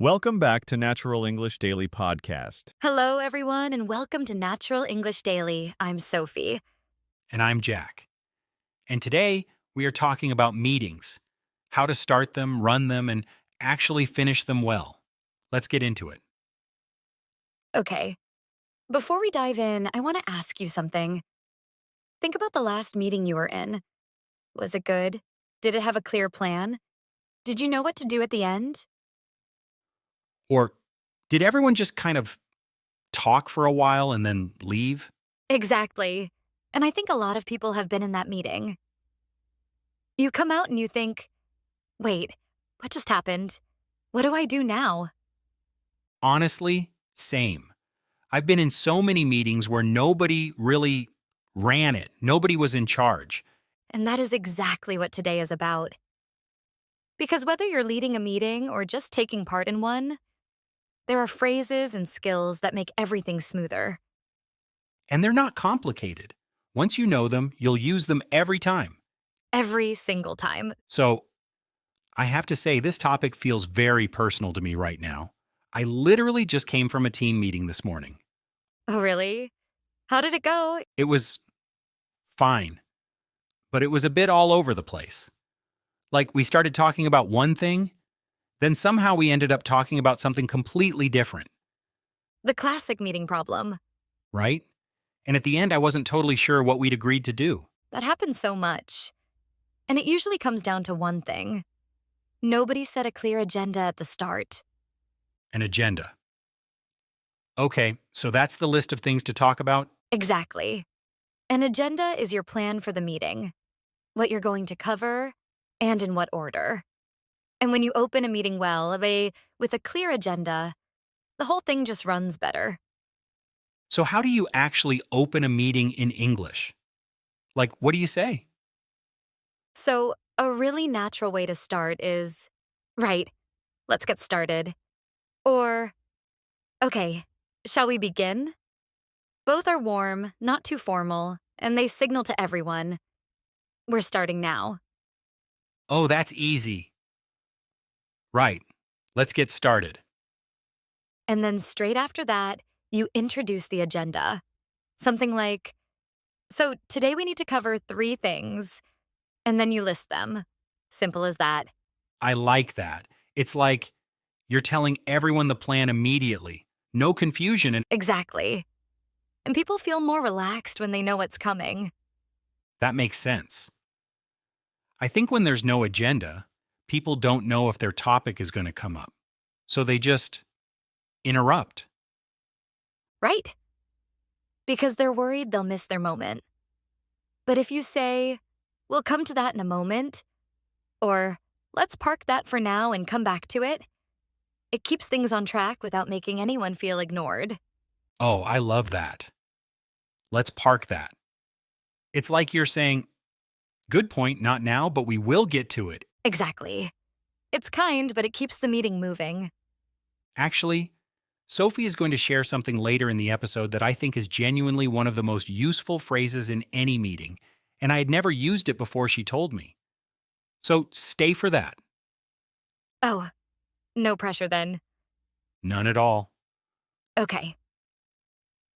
Welcome back to Natural English Daily Podcast. Hello, everyone, and welcome to Natural English Daily. I'm Sophie. And I'm Jack. And today we are talking about meetings, how to start them, run them, and actually finish them well. Let's get into it. Okay, before we dive in, I want to ask you something. Think about the last meeting you were in. Was it good? Did it have a clear plan? Did you know what to do at the end? Or did everyone just kind of talk for a while and then leave? Exactly. And I think a lot of people have been in that meeting. You come out and you think, wait, what just happened? What do I do now? Honestly, same. I've been in so many meetings where nobody really ran it, nobody was in charge. And that is exactly what today is about. Because whether you're leading a meeting or just taking part in one, there are phrases and skills that make everything smoother. And they're not complicated. Once you know them, you'll use them every time. Every single time. So, I have to say, this topic feels very personal to me right now. I literally just came from a team meeting this morning. Oh, really? How did it go? It was fine, but it was a bit all over the place. Like, we started talking about one thing, then somehow we ended up talking about something completely different, The classic meeting problem. right? And at the end, I wasn't totally sure what we'd agreed to do. That happens so much. And it usually comes down to one thing. Nobody set a clear agenda at the start. An agenda. Okay, so that's the list of things to talk about? Exactly. An agenda is your plan for the meeting, what you're going to cover, and in what order. And when you open a meeting with a clear agenda, the whole thing just runs better. So how do you actually open a meeting in English? Like, what do you say? So, a really natural way to start is, right, let's get started. Or, okay, shall we begin? Both are warm, not too formal, and they signal to everyone, we're starting now. Oh, that's easy. Right. Let's get started. And then straight after that, you introduce the agenda. Something like, so today we need to cover 3 things, and then you list them. Simple as that. I like that. It's like you're telling everyone the plan immediately. No confusion, and Exactly. And people feel more relaxed when they know what's coming. that makes sense. I think when there's no agenda, people don't know if their topic is going to come up. So they just interrupt. Right? Because they're worried they'll miss their moment. But if you say, we'll come to that in a moment, or let's park that for now and come back to it, it keeps things on track without making anyone feel ignored. Oh, I love that. Let's park that. It's like you're saying, good point, not now, but we will get to it. Exactly. It's kind, but it keeps the meeting moving. Actually, Sophie is going to share something later in the episode that I think is genuinely one of the most useful phrases in any meeting, and I had never used it before she told me. So stay for that. Oh, no pressure then. None at all. Okay.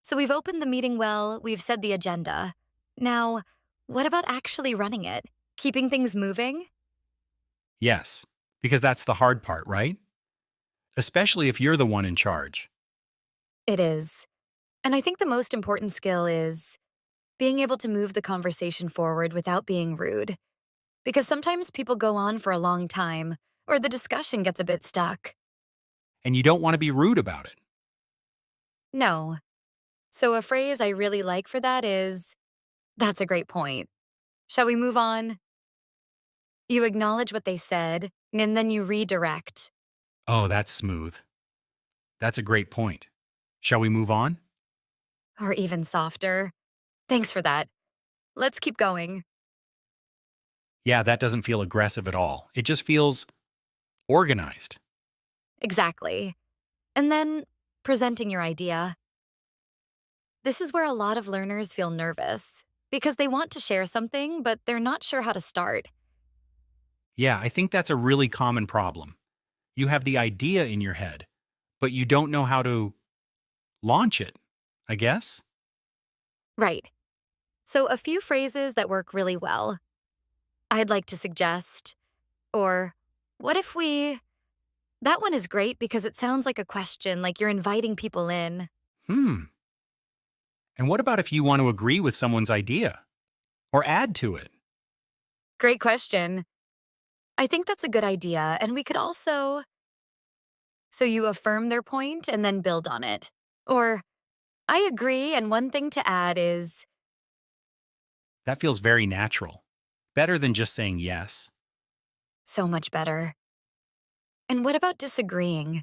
So we've opened the meeting well, we've said the agenda. Now, what about actually running it? Keeping things moving? Yes, because that's the hard part, right? Especially if you're the one in charge. It is. And I think the most important skill is being able to move the conversation forward without being rude. Because sometimes people go on for a long time, or the discussion gets a bit stuck. And you don't want to be rude about it. No. So a phrase I really like for that is, that's a great point. Shall we move on? You acknowledge what they said, and then you redirect. Oh, that's smooth. That's a great point. Shall we move on? Or even softer. Thanks for that. Let's keep going. Yeah, that doesn't feel aggressive at all. It just feels organized. Exactly. And then presenting your idea. This is where a lot of learners feel nervous because they want to share something, but they're not sure how to start. Yeah, I think that's a really common problem. You have the idea in your head, but you don't know how to launch it, I guess? Right. So, a few phrases that work really well. I'd like to suggest, or what if we. That one is great because it sounds like a question, like you're inviting people in. Hmm. And what about if you want to agree with someone's idea or add to it? Great question. I think that's a good idea. And we could also. So, you affirm their point and then build on it. Or, I agree, and one thing to add is That feels very natural. Better than just saying yes. so much better. And what about disagreeing?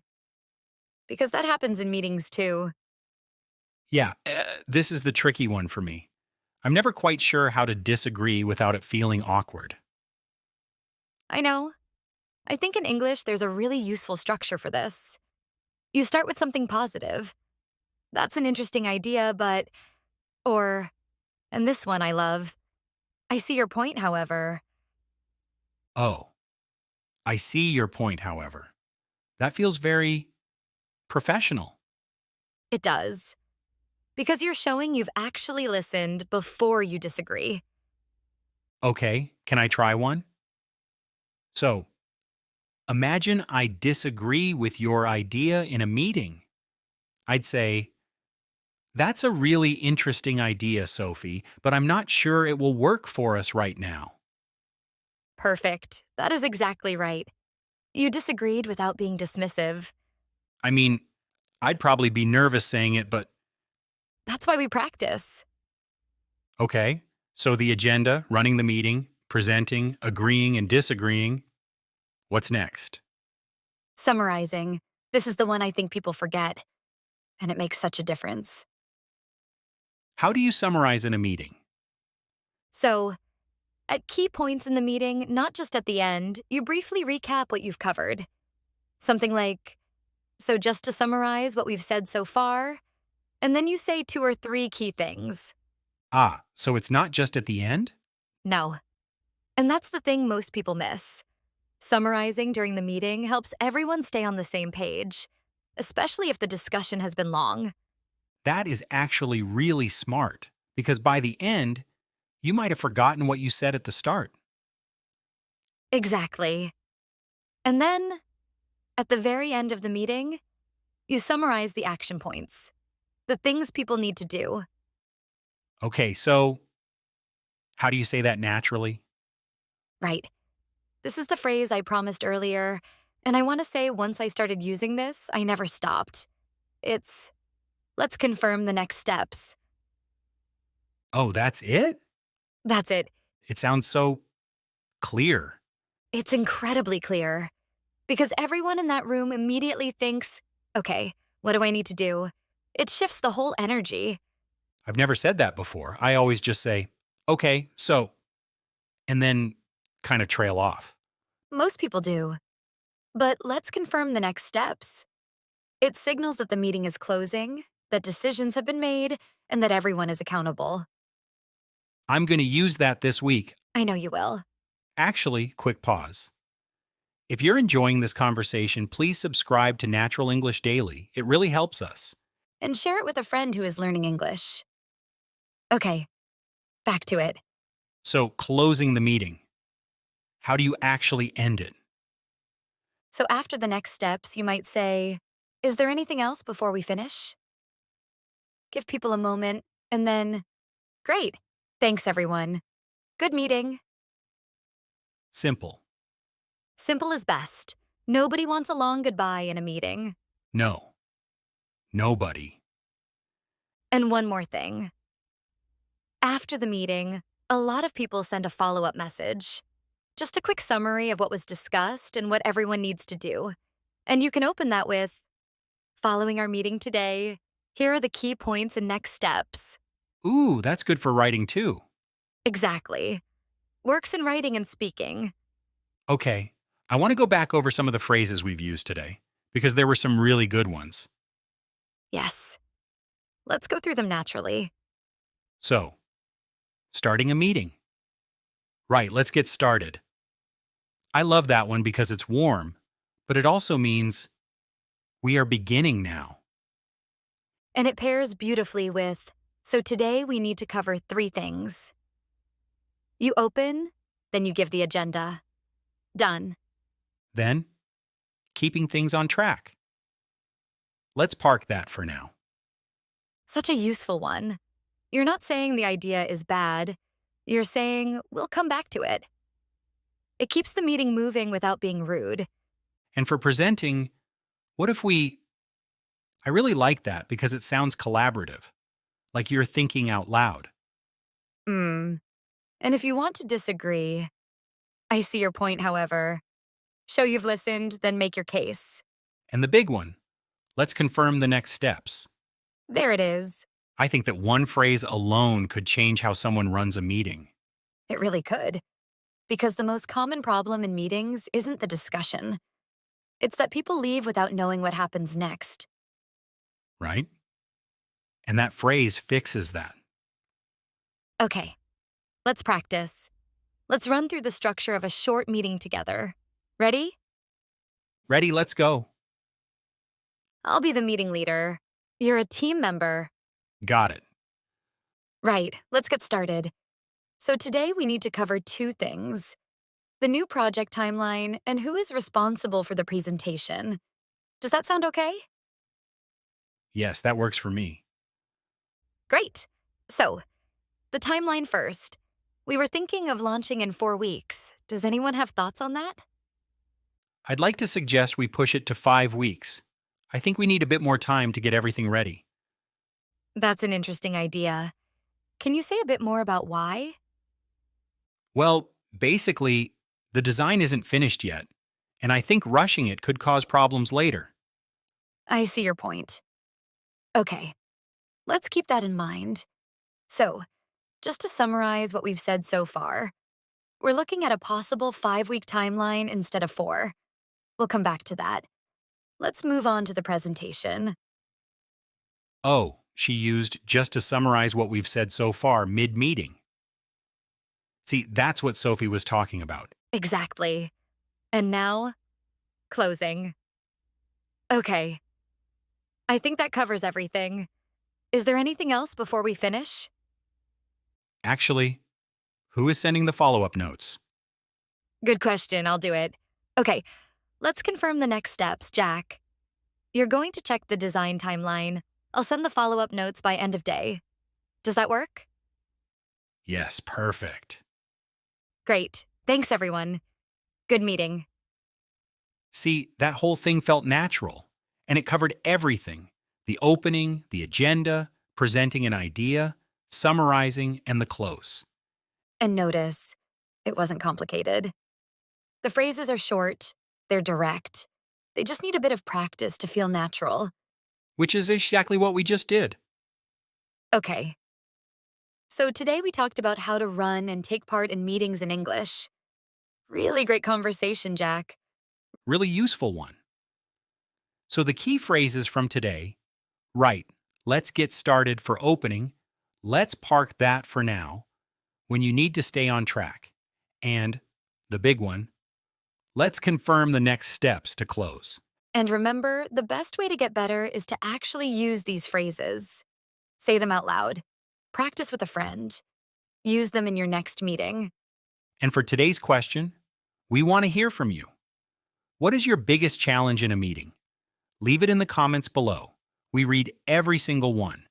Because that happens in meetings too. Yeah, this is the tricky one for me. I'm never quite sure how to disagree without it feeling awkward. I know. I think in English, there's a really useful structure for this. You start with something positive. That's an interesting idea, but. Or, and this one I love. I see your point, however. Oh, I see your point, however. That feels very professional. It does. Because you're showing you've actually listened before you disagree. Okay, can I try one? So, imagine I disagree with your idea in a meeting. I'd say, that's a really interesting idea, Sophie, but I'm not sure it will work for us right now. Perfect. That is exactly right. You disagreed without being dismissive. I mean, I'd probably be nervous saying it, but That's why we practice. okay. So the agenda, running the meeting, presenting, agreeing and disagreeing. What's next? Summarising. This is the one I think people forget, and it makes such a difference. How do you summarize in a meeting? So, at key points in the meeting, not just at the end, you briefly recap what you've covered. Something like, so just to summarize what we've said so far, and then you say two or three key things. Ah, so it's not just at the end? No. And that's the thing most people miss. Summarizing during the meeting helps everyone stay on the same page, especially if the discussion has been long. That is actually really smart because by the end, you might have forgotten what you said at the start. Exactly. And then, at the very end of the meeting, you summarize the action points, the things people need to do. Okay, so how do you say that naturally? Right. This is the phrase I promised earlier, and I want to say once I started using this, I never stopped. It's, let's confirm the next steps. Oh, that's it? That's it. It sounds so clear. It's incredibly clear. Because everyone in that room immediately thinks, okay, what do I need to do? It shifts the whole energy. I've never said that before. I always just say, okay, so, and then kind of trail off. Most people do. But let's confirm the next steps. It signals that the meeting is closing, that decisions have been made, and that everyone is accountable. I'm going to use that this week. I know you will. Actually, quick pause. If you're enjoying this conversation, please subscribe to Natural English Daily. It really helps us. And share it with a friend who is learning English. Okay, back to it. So, closing the meeting. How do you actually end it? So after the next steps, you might say, is there anything else before we finish? Give people a moment, and then, great. Thanks, everyone. Good meeting. Simple. Simple is best. Nobody wants a long goodbye in a meeting. No. Nobody. And one more thing. After the meeting, a lot of people send a follow-up message. Just a quick summary of what was discussed and what everyone needs to do. And you can open that with, following our meeting today, here are the key points and next steps. Ooh, that's good for writing too. Exactly. Works in writing and speaking. Okay, I want to go back over some of the phrases we've used today because there were some really good ones. Yes. Let's go through them naturally. So, starting a meeting. Right, let's get started. I love that one because it's warm, but it also means we are beginning now. And it pairs beautifully with, so today we need to cover 3 things. You open, then you give the agenda. Done. Then, keeping things on track. Let's park that for now. Such a useful one. You're not saying the idea is bad. You're saying we'll come back to it. It keeps the meeting moving without being rude. And for presenting, what if I really like that because it sounds collaborative, like you're thinking out loud. Hmm. And if you want to disagree, I see your point, however. Show you've listened, then make your case. And the big one, let's confirm the next steps. There it is. I think that one phrase alone could change how someone runs a meeting, It really could. Because the most common problem in meetings isn't the discussion. It's that people leave without knowing what happens next. right? And that phrase fixes that. Okay, let's practice. Let's run through the structure of a short meeting together. Ready? Ready, let's go. I'll be the meeting leader. You're a team member. Got it. Right, let's get started. So today we need to cover 2 things. The new project timeline and who is responsible for the presentation. Does that sound okay? Yes, that works for me. Great. So, the timeline first. We were thinking of launching in 4 weeks. Does anyone have thoughts on that? I'd like to suggest we push it to 5 weeks. I think we need a bit more time to get everything ready. That's an interesting idea. Can you say a bit more about why? Well, basically, the design isn't finished yet, and I think rushing it could cause problems later. I see your point. Okay, let's keep that in mind. So, just to summarize what we've said so far, we're looking at a possible 5-week timeline instead of 4. We'll come back to that. Let's move on to the presentation. Oh, she used just to summarize what we've said so far mid-meeting. See, that's what Sophie was talking about. Exactly. And now, closing. Okay, I think that covers everything. Is there anything else before we finish? Actually, who is sending the follow-up notes? Good question, I'll do it. Okay, let's confirm the next steps, Jack. You're going to check the design timeline. I'll send the follow-up notes by end of day. Does that work? Yes, perfect. Great. Thanks, everyone. Good meeting. See, that whole thing felt natural, and it covered everything: the opening, the agenda, presenting an idea, summarizing, and the close. And notice, it wasn't complicated. The phrases are short, they're direct. They just need a bit of practice to feel natural. Which is exactly what we just did. Okay. So today we talked about how to run and take part in meetings in English. Really great conversation, Jack. Really useful one. So the key phrases from today: right, let's get started for opening, let's park that for now, when you need to stay on track, and the big one, let's confirm the next steps to close. And remember, the best way to get better is to actually use these phrases. Say them out loud. Practice with a friend. Use them in your next meeting. And for today's question, we want to hear from you. What is your biggest challenge in a meeting? Leave it in the comments below. We read every single one.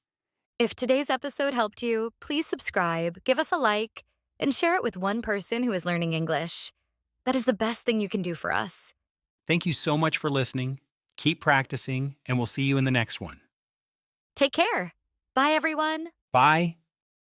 If today's episode helped you, please subscribe, give us a like, and share it with one person who is learning English. That is the best thing you can do for us. Thank you so much for listening. Keep practicing, and we'll see you in the next one. Take care. Bye, everyone. Bye.